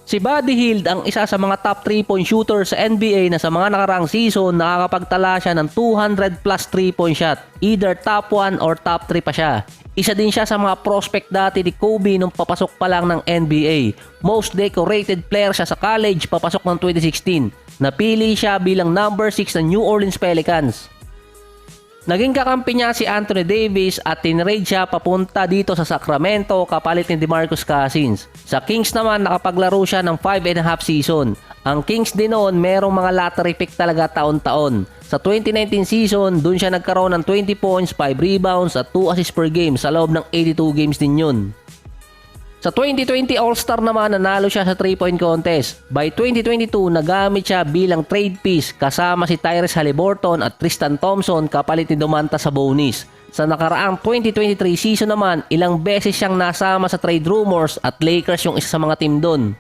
Si Buddy Hield ang isa sa mga top 3-point shooter sa NBA na sa mga nakaraang season nakakapagtala siya ng 200 plus 3-point shot. Either top 1 or top 3 pa siya. Isa din siya sa mga prospect dati ni Kobe nung papasok pa lang ng NBA. Most decorated player siya sa college papasok ng 2016. Napili siya bilang number 6 ng New Orleans Pelicans. Naging kakampi niya si Anthony Davis at tinrade siya papunta dito sa Sacramento kapalit ni DeMarcus Cousins. Sa Kings naman nakapaglaro siya ng 5.5 season. Ang Kings din noon merong mga lottery pick talaga taon-taon. Sa 2019 season, dun siya nagkaroon ng 20 points, 5 rebounds at 2 assists per game sa loob ng 82 games din yun. Sa 2020 All-Star naman nanalo siya sa 3-point contest. By 2022 nagamit siya bilang trade piece kasama si Tyrese Haliburton at Tristan Thompson kapalit ni Domantas Sabonis. Sa nakaraang 2023 season naman ilang beses siyang nasama sa trade rumors at Lakers yung isa sa mga team doon.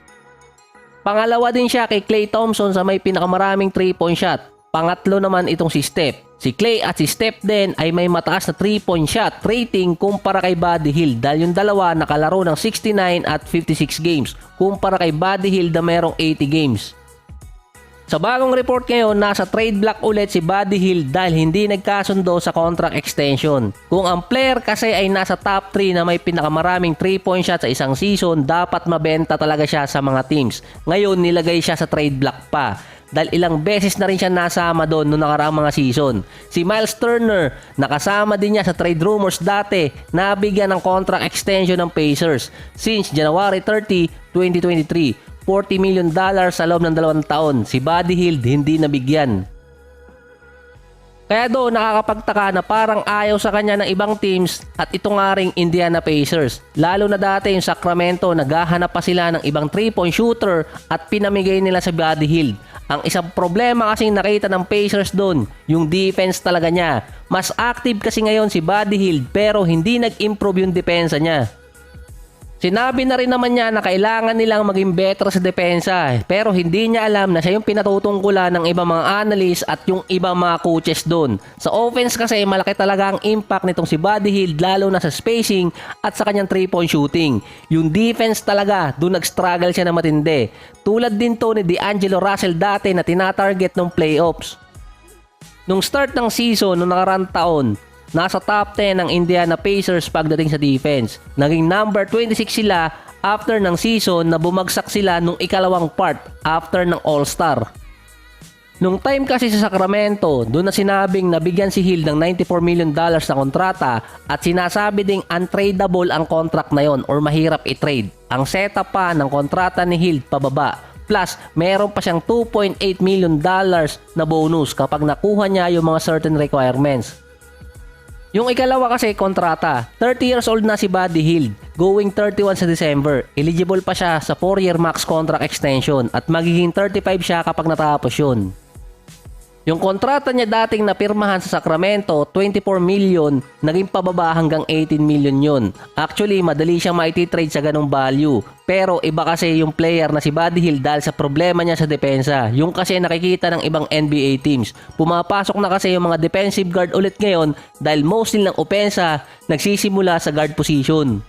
Pangalawa din siya kay Klay Thompson sa may pinakamaraming 3-point shot. Pangatlo naman itong si Steph. Si Klay at si Steph din ay may mataas na 3-point shot rating kumpara kay Buddy Hield dahil yung dalawa nakalaro ng 69 at 56 games kumpara kay Buddy Hield na merong 80 games. Sa bagong report ngayon, nasa trade block ulit si Buddy Hield dahil hindi nagkasundo sa contract extension. Kung ang player kasi ay nasa top 3 na may pinakamaraming 3-point shot sa isang season, dapat mabenta talaga siya sa mga teams. Ngayon nilagay siya sa trade block pa. Dahil ilang beses na rin siya nasama doon noong nakaraang mga season. Si Miles Turner, nakasama din niya sa trade rumors dati, nabigyan ng contract extension ng Pacers. Since January 30, 2023, $40 million sa loob ng 2 taon. Si Buddy Hield hindi nabigyan. Kaya doon nakakapagtaka na parang ayaw sa kanya ng ibang teams at ito nga ring Indiana Pacers. Lalo na dati yung Sacramento, naghahanap pa sila ng ibang 3-point shooter at pinamigay nila sa Buddy Hield. Ang isang problema kasing nakita ng Pacers doon, yung defense talaga niya. Mas active kasi ngayon si Buddy Hield pero hindi nag-improve yung depensa niya. Sinabi na rin naman niya na kailangan nilang maging better sa depensa pero hindi niya alam na siya yung pinatutungkulan ng ibang mga analysts at yung ibang mga coaches doon. Sa offense kasi malaki talaga ang impact nitong si Buddy Hield lalo na sa spacing at sa kanyang 3-point shooting. Yung defense talaga, doon nag-struggle siya na matindi. Tulad din to ni D'Angelo Russell dati na tinatarget ng playoffs. Nung start ng season noong nakaraang taon, nasa top 10 ng Indiana Pacers pagdating sa defense. Naging number 26 sila after ng season na bumagsak sila nung ikalawang part after ng All-Star. Nung time kasi sa Sacramento, doon na sinabing nabigyan si Hield ng $94 million na kontrata at sinasabi ding untradeable ang contract na yon or mahirap i-trade. Ang setup pa ng kontrata ni Hield pababa. Plus, meron pa siyang $2.8 million na bonus kapag nakuha niya yung mga certain requirements. Yung ikalawa kasi kontrata, 30 years old na si Buddy Hield, going 31 sa December. Eligible pa siya sa 4-year max contract extension at magiging 35 siya kapag natapos yun. Yung kontrata niya dating napirmahan sa Sacramento, 24 million, naging pababa hanggang 18 million yun. Actually, madali siyang maiti-trade sa ganong value. Pero iba kasi yung player na si Buddy Hield dahil sa problema niya sa depensa. Yung kasi nakikita ng ibang NBA teams. Pumapasok na kasi yung mga defensive guard ulit ngayon dahil mostly ng opensa nagsisimula sa guard position.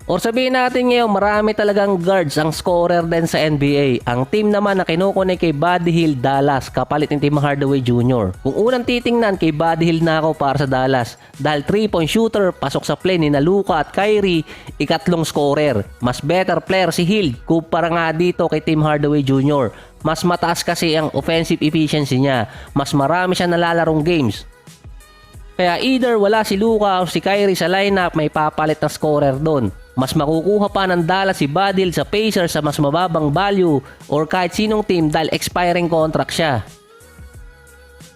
Or sabihin natin ngayon marami talagang guards ang scorer din sa NBA. Ang team naman na kinukunik kay Buddy Hield, Dallas, kapalit ni Tim Hardaway Jr. Kung unang titingnan kay Buddy Hield na ako para sa Dallas. Dahil 3-point shooter, pasok sa play ni Luka at Kyrie, ikatlong scorer. Mas better player si Hield kumpara nga dito kay Tim Hardaway Jr. Mas mataas kasi ang offensive efficiency niya. Mas marami siya nalalarong games. Kaya either wala si Luka o si Kyrie sa lineup, may papalit na scorer doon. Mas makukuha pa ng Dallas si Buddy Hield sa Pacers sa mas mababang value or kahit sinong team dahil expiring contract siya.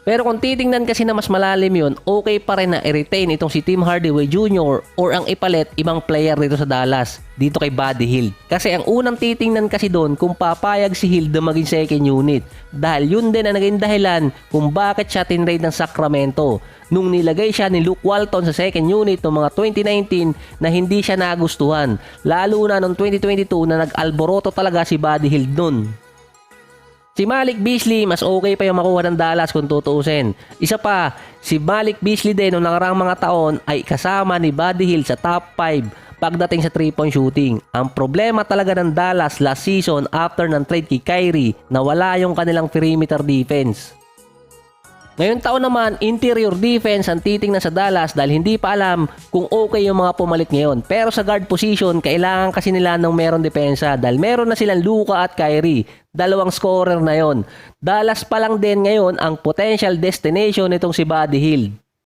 Pero kung titingnan kasi na mas malalim yun, okay pa rin na i-retain itong si Tim Hardaway Jr. or ang ipalit ibang player dito sa Dallas, dito kay Buddy Hield. Kasi ang unang titingnan kasi doon kung papayag si Hield na maging second unit. Dahil yun din ang naging dahilan kung bakit siya tinrade ng Sacramento. Nung nilagay siya ni Luke Walton sa second unit noong mga 2019 na hindi siya nagustuhan. Lalo na noong 2022 na nag-alboroto talaga si Buddy Hield nun. Si Malik Beasley, mas okay pa yung makuha ng Dallas kung tutuusin. Isa pa, si Malik Beasley din noong nakaraang mga taon ay kasama ni Buddy Hield sa top 5 pagdating sa 3-point shooting. Ang problema talaga ng Dallas last season after ng trade kay Kyrie na wala yung kanilang perimeter defense. Ngayong taon naman, interior defense ang titingnan sa Dallas dahil hindi pa alam kung okay yung mga pumalit ngayon. Pero sa guard position, kailangan kasi nila ng meron depensa dahil meron na silang Luka at Kyrie. Dalawang scorer na yon. Dallas pa lang din ngayon ang potential destination nitong si Buddy Hield.